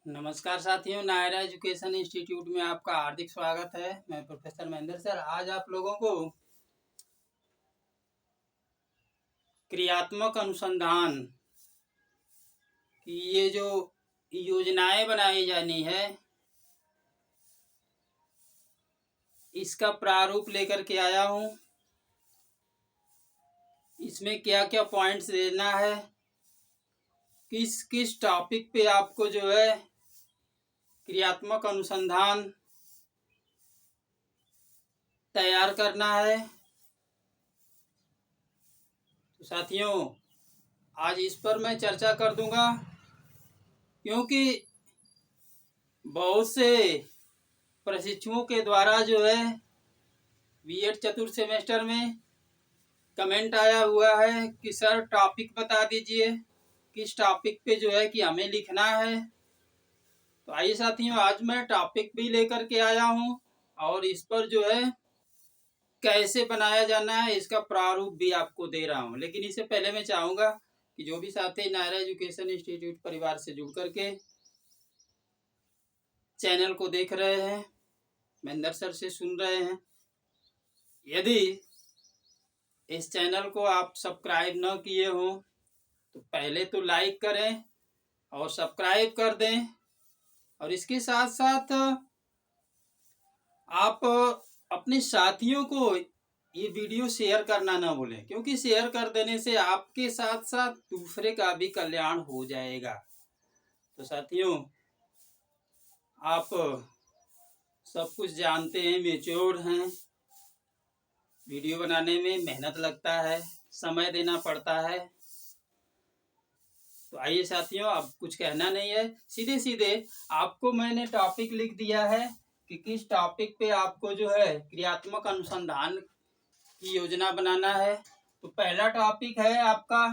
नमस्कार साथियों, Naira education institute में आपका हार्दिक स्वागत है। मैं प्रोफेसर महेंद्र सर आज आप लोगों को क्रियात्मक अनुसंधान की ये जो योजनाएं बनाई जानी है इसका प्रारूप लेकर के आया हूँ। इसमें क्या क्या पॉइंट्स देना है, किस किस टॉपिक पे आपको जो है क्रियात्मक अनुसंधान तैयार करना है। तो साथियों आज इस पर मैं चर्चा कर दूंगा, क्योंकि बहुत से प्रशिक्षुओं के द्वारा जो है बीएड चतुर्थ सेमेस्टर में कमेंट आया हुआ है कि सर टॉपिक बता दीजिए, किस टॉपिक पे जो है कि हमें लिखना है। तो आइए साथियों आज मैं टॉपिक भी लेकर के आया हूँ और इस पर जो है कैसे बनाया जाना है इसका प्रारूप भी आपको दे रहा हूँ। लेकिन इससे पहले मैं चाहूँगा कि जो भी साथी नायरा एजुकेशन इंस्टीट्यूट परिवार से जुड़ करके चैनल को देख रहे हैं, महेंद्र सर से सुन रहे हैं, यदि इस चैनल को आप सब्सक्राइब न किए हो तो पहले तो लाइक करें और सब्सक्राइब कर दें। और इसके साथ साथ आप अपने साथियों को ये वीडियो शेयर करना ना भूलें, क्योंकि शेयर कर देने से आपके साथ साथ दूसरे का भी कल्याण हो जाएगा। तो साथियों आप सब कुछ जानते हैं, मैच्योर हैं, वीडियो बनाने में मेहनत लगता है, समय देना पड़ता है। तो आइए साथियों अब कुछ कहना नहीं है, सीधे सीधे आपको मैंने टॉपिक लिख दिया है कि किस टॉपिक पे आपको जो है क्रियात्मक अनुसंधान की योजना बनाना है। तो पहला टॉपिक है आपका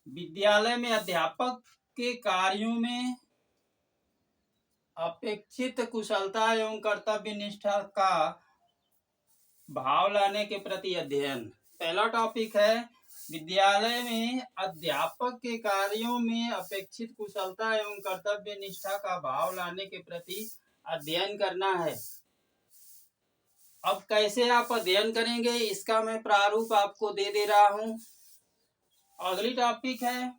विद्यालय में अध्यापक के कार्यों में अपेक्षित कुशलता एवं कर्तव्य निष्ठा का भाव लाने के प्रति अध्ययन। पहला टॉपिक है विद्यालय में अध्यापक के कार्यों में अपेक्षित कुशलता एवं कर्तव्य निष्ठा का भाव लाने के प्रति अध्ययन करना है। अब कैसे आप अध्ययन करेंगे इसका मैं प्रारूप आपको दे रहा हूं। अगली टॉपिक है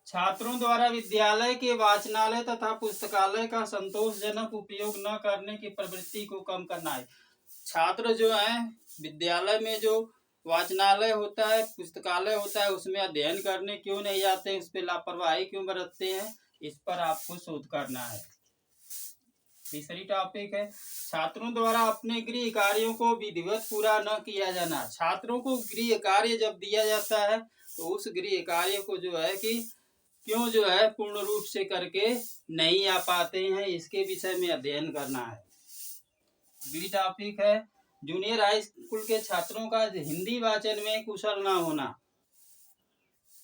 छात्रों द्वारा विद्यालय के वाचनालय तथा पुस्तकालय का संतोषजनक उपयोग न करने की प्रवृत्ति को कम करना है। छात्र जो है विद्यालय में जो वाचनालय होता है, पुस्तकालय होता है, उसमें अध्ययन करने क्यों नहीं जाते, उस पर लापरवाही क्यों बरतते हैं, इस पर आपको शोध करना है। तीसरी टॉपिक है छात्रों द्वारा अपने गृह कार्यों को विधिवत पूरा न किया जाना। छात्रों को गृह कार्य जब दिया जाता है तो उस गृह कार्य को जो है कि क्यों जो है पूर्ण रूप से करके नहीं आ पाते हैं, इसके विषय में अध्ययन करना है। अगली टॉपिक है जूनियर हाई स्कूल के छात्रों का हिंदी वाचन में कुशल ना होना।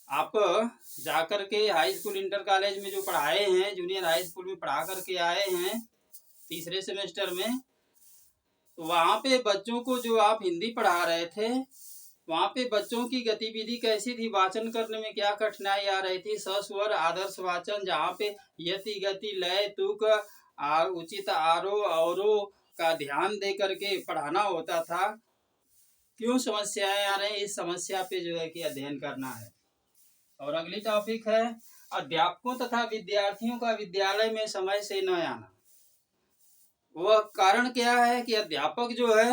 आप जाकर के हाई स्कूल इंटर कॉलेज में जो पढ़ाए हैं, जूनियर हाई स्कूल में पढ़ा करके आए हैं तीसरे सेमेस्टर में, तो वहाँ पे बच्चों को जो आप हिंदी पढ़ा रहे थे वहाँ पे बच्चों की गतिविधि कैसी थी, वाचन करने में क्या कठिनाई आ रही थी। सस्वर आदर्श वाचन जहाँ पे यति गति लय तुक उचित आरोह अवरोह का ध्यान दे करके पढ़ाना होता था, क्यों समस्याएं आ रही हैं, इस समस्या पे जो है कि अध्ययन करना है। और अगली टॉपिक है अध्यापकों तथा विद्यार्थियों का विद्यालय में समय से न आना। वह कारण क्या है कि अध्यापक जो है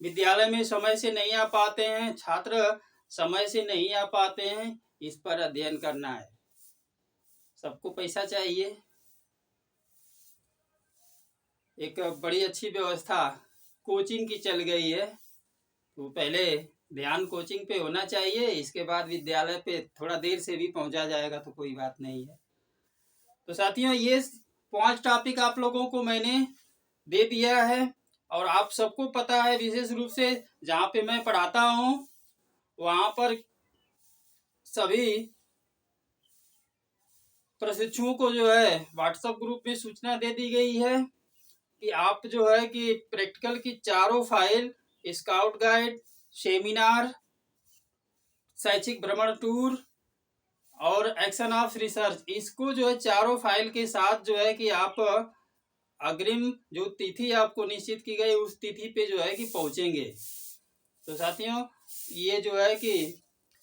विद्यालय में समय से नहीं आ पाते हैं, छात्र समय से नहीं आ पाते हैं, इस पर अध्ययन करना है। सबको पैसा चाहिए, एक बड़ी अच्छी व्यवस्था कोचिंग की चल गई है, तो पहले ध्यान कोचिंग पे होना चाहिए, इसके बाद विद्यालय पे थोड़ा देर से भी पहुंचा जाएगा तो कोई बात नहीं है। तो साथियों ये 5 टॉपिक आप लोगों को मैंने दे दिया है और आप सबको पता है, विशेष रूप से जहाँ पे मैं पढ़ाता हूँ वहाँ पर सभी प्रशिक्षुओं को जो है व्हाट्सएप ग्रुप में सूचना दे दी गई है कि आप जो है कि प्रैक्टिकल की चारों फाइल, स्काउट गाइड, सेमिनार, शैक्षिक भ्रमण टूर और एक्शन ऑफ रिसर्च, इसको जो है चारों फाइल के साथ जो है कि आप अग्रिम जो तिथि आपको निश्चित की गई उस तिथि पे जो है कि पहुंचेंगे। तो साथियों, ये जो है कि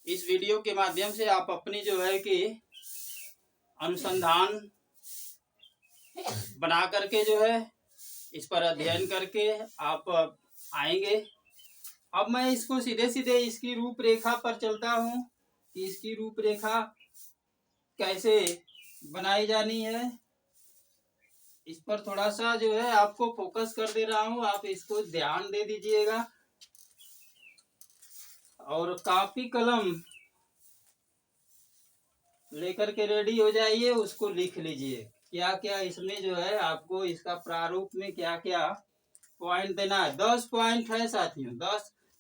इस वीडियो के माध्यम से आप अपनी जो है कि अनुसंधान बना करके जो है इस पर अध्ययन करके आप आएंगे। अब मैं इसको सीधे सीधे इसकी रूपरेखा पर चलता हूँ कि इसकी रूपरेखा कैसे बनाई जानी है। इस पर थोड़ा सा जो है आपको फोकस कर दे रहा हूँ, आप इसको ध्यान दे दीजिएगा और कापी कलम लेकर के रेडी हो जाइए, उसको लिख लीजिए क्या क्या इसमें जो है आपको इसका प्रारूप में क्या क्या पॉइंट देना है। 10 पॉइंट है साथियों,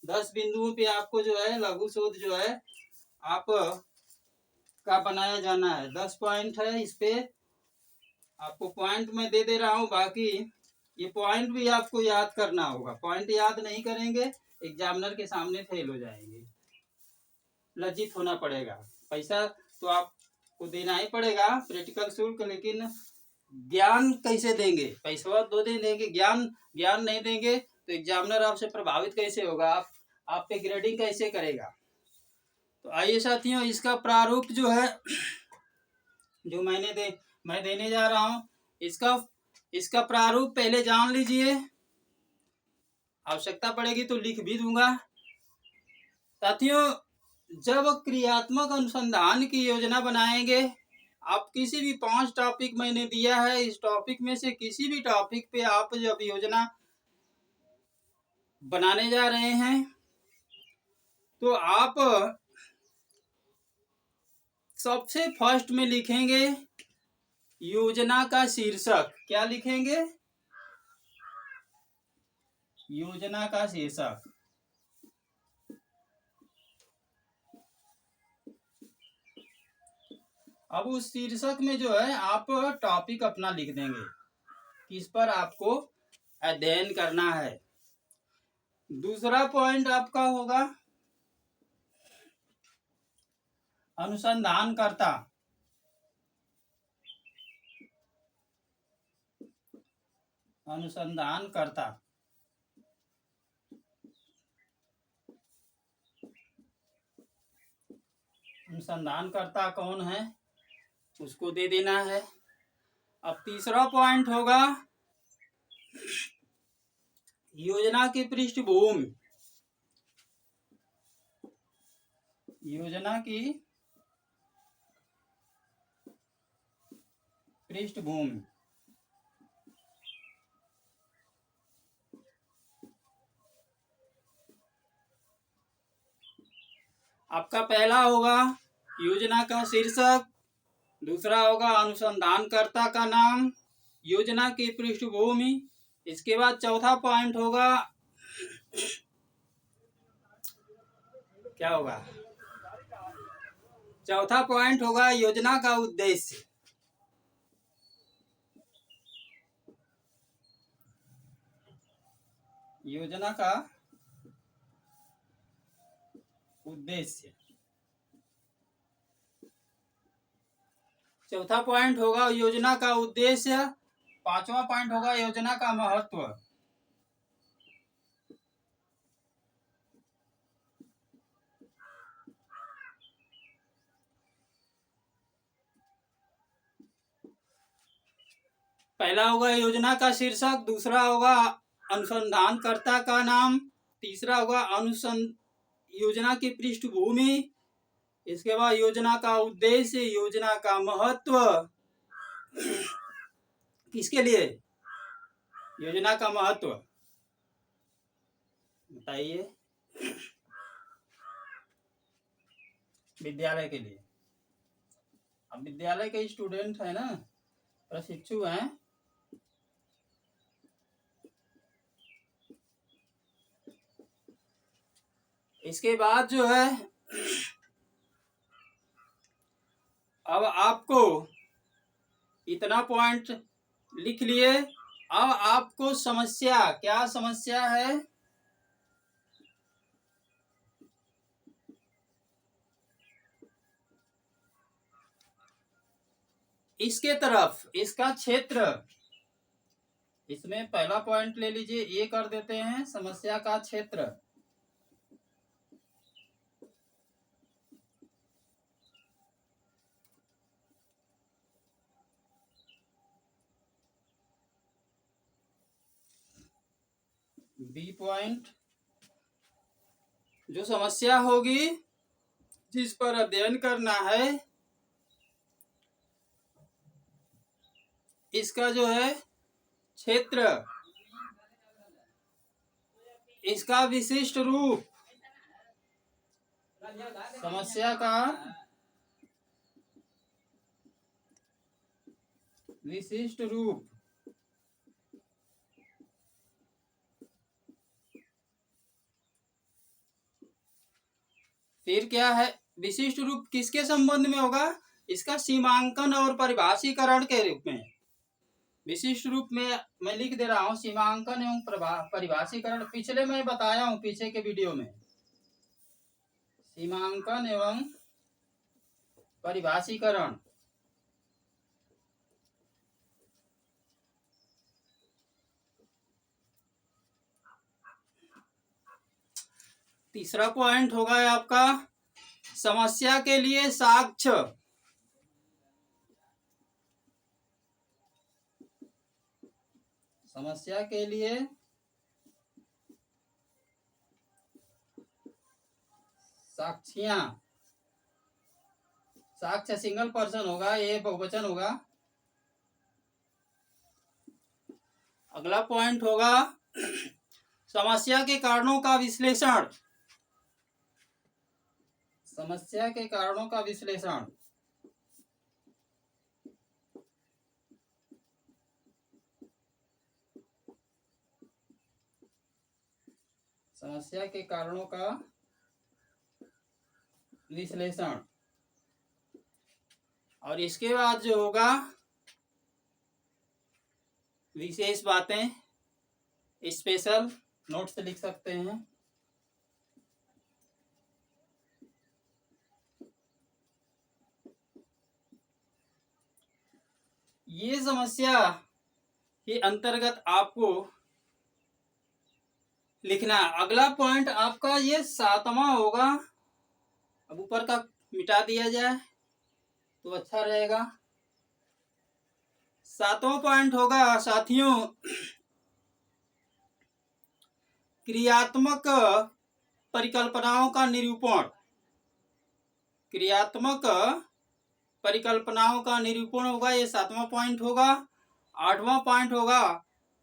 10 बिंदुओं पे आपको जो है लघु शोध जो है आप का बनाया जाना है। 10 पॉइंट है, इस पे आपको पॉइंट में दे दे रहा हूँ, बाकी ये पॉइंट भी आपको याद करना होगा। पॉइंट याद नहीं करेंगे एग्जामिनर के सामने फेल हो जाएंगे, लज्जित होना पड़ेगा। पैसा तो आपको देना ही पड़ेगा प्रैक्टिकल शुल्क, लेकिन ज्ञान कैसे देंगे? पैसा तो दे देंगे, ज्ञान नहीं देंगे तो एग्जामिनर आपसे प्रभावित कैसे होगा, आप पे ग्रेडिंग कैसे करेगा। तो आइए साथियों, इसका प्रारूप जो है जो मैं देने जा रहा हूँ, इसका प्रारूप पहले जान लीजिए, आवश्यकता पड़ेगी तो लिख भी दूंगा। साथियों, जब क्रियात्मक अनुसंधान की योजना बनाएंगे, आप किसी भी 5 टॉपिक मैंने दिया है, इस टॉपिक में से किसी भी टॉपिक पे आप जब योजना बनाने जा रहे हैं तो आप सबसे फर्स्ट में लिखेंगे योजना का शीर्षक। क्या लिखेंगे? योजना का शीर्षक। अब उस शीर्षक में जो है आप टॉपिक अपना लिख देंगे, किस पर आपको अध्ययन करना है। दूसरा पॉइंट आपका होगा अनुसंधानकर्ता। अनुसंधानकर्ता अनुसंधानकर्ता कौन है उसको दे देना है। अब तीसरा पॉइंट होगा योजना की पृष्ठभूमि। योजना की पृष्ठभूमि। आपका पहला होगा योजना का शीर्षक, दूसरा होगा अनुसंधानकर्ता का नाम, योजना की पृष्ठभूमि। इसके बाद चौथा पॉइंट होगा क्या होगा? चौथा पॉइंट होगा योजना का उद्देश्य। योजना का उद्देश्य। चौथा पॉइंट होगा योजना का उद्देश्य। पांचवा पॉइंट होगा योजना का महत्व। पहला होगा योजना का शीर्षक, दूसरा होगा अनुसंधानकर्ता का नाम, तीसरा होगा योजना की पृष्ठभूमि, इसके बाद योजना का उद्देश्य, योजना का महत्व। किसके लिए योजना का महत्व बताइए? विद्यालय के लिए। अब विद्यालय के स्टूडेंट है ना, प्रशिक्षु हैं, इसके बाद जो है अब आपको इतना पॉइंट लिख लिए। अब आपको समस्या, क्या समस्या है? इसके तरफ इसका क्षेत्र, इसमें पहला पॉइंट ले लीजिए, ये कर देते हैं समस्या का क्षेत्र। बी पॉइंट, जो समस्या होगी जिस पर अध्ययन करना है, इसका जो है क्षेत्र, इसका विशिष्ट रूप, समस्या का विशिष्ट रूप, फिर क्या है, विशिष्ट रूप किसके संबंध में होगा, इसका सीमांकन और परिभाषीकरण के रूप में। विशिष्ट रूप में मैं लिख दे रहा हूं सीमांकन एवं परिभाषीकरण, पिछले मैं बताया हूं पीछे के वीडियो में, सीमांकन एवं परिभाषीकरण। तीसरा पॉइंट होगा आपका समस्या के लिए साक्ष्य। समस्या के लिए साक्ष्यां, साक्ष्य सिंगल पर्सन होगा, ये बहुवचन होगा। अगला पॉइंट होगा समस्या के कारणों का विश्लेषण। समस्या के कारणों का विश्लेषण, समस्या के कारणों का विश्लेषण। और इसके बाद जो होगा विशेष बातें, स्पेशल नोट्स लिख सकते हैं। ये समस्या के अंतर्गत आपको लिखना। अगला पॉइंट आपका ये 7वां होगा, अब ऊपर का मिटा दिया जाए तो अच्छा रहेगा। 7वां पॉइंट होगा साथियों क्रियात्मक परिकल्पनाओं का निरूपण। क्रियात्मक परिकल्पनाओं का निरूपण होगा, ये 7वां पॉइंट होगा। 8वां पॉइंट होगा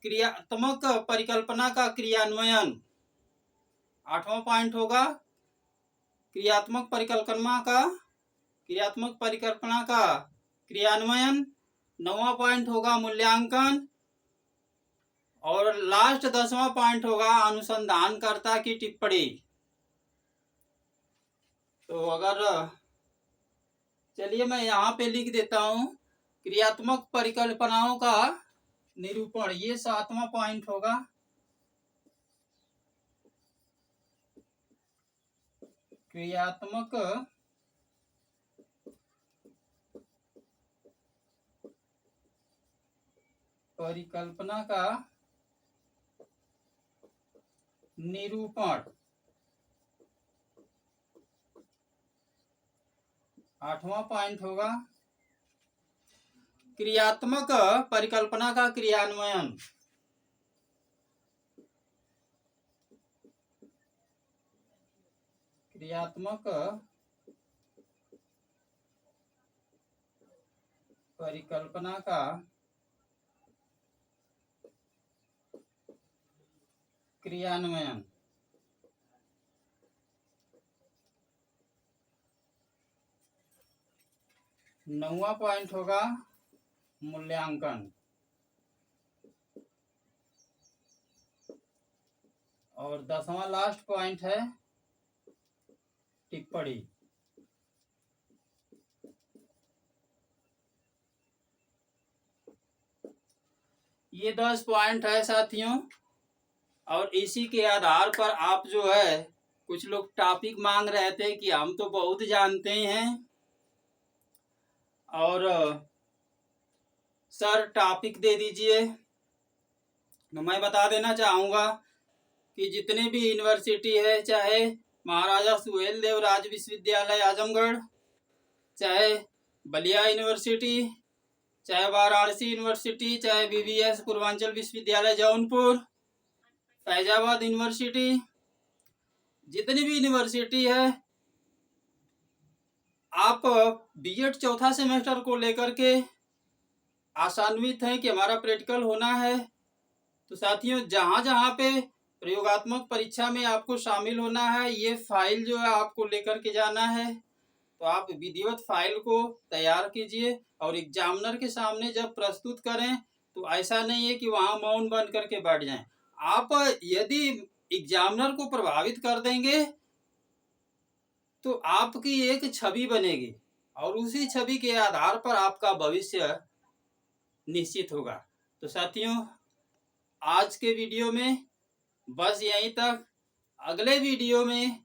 क्रियात्मक परिकल्पना का क्रियान्वयन। 8वां पॉइंट होगा क्रियात्मक परिकल्पना का क्रियान्वयन। 9वां पॉइंट होगा मूल्यांकन। और लास्ट 10वां पॉइंट होगा अनुसंधानकर्ता की टिप्पणी। तो अगर चलिए मैं यहाँ पे लिख देता हूँ क्रियात्मक परिकल्पनाओं का निरूपण, ये 7वां पॉइंट होगा। क्रियात्मक परिकल्पना का निरूपण। 8वां पॉइंट होगा क्रियात्मक परिकल्पना का क्रियान्वयन। क्रियात्मक परिकल्पना का क्रियान्वयन। नौवां पॉइंट होगा मूल्यांकन। और 10वां लास्ट पॉइंट है टिप्पणी। ये 10 पॉइंट है साथियों, और इसी के आधार पर आप जो है, कुछ लोग टॉपिक मांग रहे थे कि हम तो बहुत जानते हैं और सर टॉपिक दे दीजिए। तो मैं बता देना चाहूँगा कि जितने भी यूनिवर्सिटी है, चाहे महाराजा सुहेल देव राज विश्वविद्यालय आजमगढ़, चाहे बलिया यूनिवर्सिटी, चाहे वाराणसी यूनिवर्सिटी, चाहे बीबीएस पूर्वांचल विश्वविद्यालय जौनपुर, फैजाबाद यूनिवर्सिटी, जितनी भी यूनिवर्सिटी है, आप बीएड चौथा सेमेस्टर को लेकर के आशान्वित हैं कि हमारा प्रैक्टिकल होना है। तो साथियों, जहाँ जहाँ पे प्रयोगात्मक परीक्षा में आपको शामिल होना है, ये फाइल जो है आपको लेकर के जाना है। तो आप विधिवत फाइल को तैयार कीजिए और एग्जामिनर के सामने जब प्रस्तुत करें तो ऐसा नहीं है कि वहाँ मौन बन करके बैठ जाएं। आप यदि एग्जामिनर को प्रभावित कर देंगे तो आपकी एक छवि बनेगी और उसी छवि के आधार पर आपका भविष्य निश्चित होगा। तो साथियों, आज के वीडियो में बस यहीं तक। अगले वीडियो में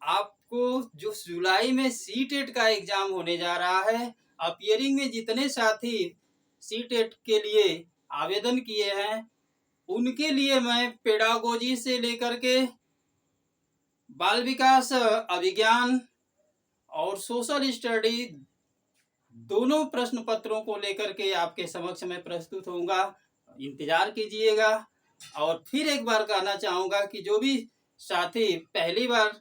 आपको जो जुलाई में सीटेट का एग्जाम होने जा रहा है, अपियरिंग में जितने साथी सीटेट के लिए आवेदन किए हैं उनके लिए मैं पेडागोजी से लेकर के बाल विकास अभिज्ञान और सोशल स्टडी दोनों प्रश्न पत्रों को लेकर के आपके समक्ष में प्रस्तुत होऊंगा। इंतजार कीजिएगा। और फिर एक बार कहना चाहूँगा कि जो भी साथी पहली बार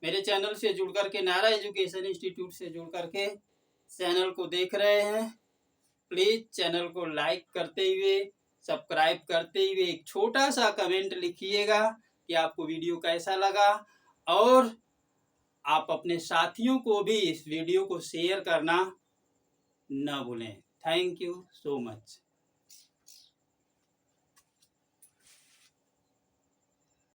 मेरे चैनल से जुड़ करके, नारा एजुकेशन इंस्टीट्यूट से जुड़ करके चैनल को देख रहे हैं, प्लीज़ चैनल को लाइक करते हुए, सब्सक्राइब करते हुए एक छोटा सा कमेंट लिखिएगा कि आपको वीडियो कैसा लगा। और आप अपने साथियों को भी इस वीडियो को शेयर करना न भूलें। Thank you so much.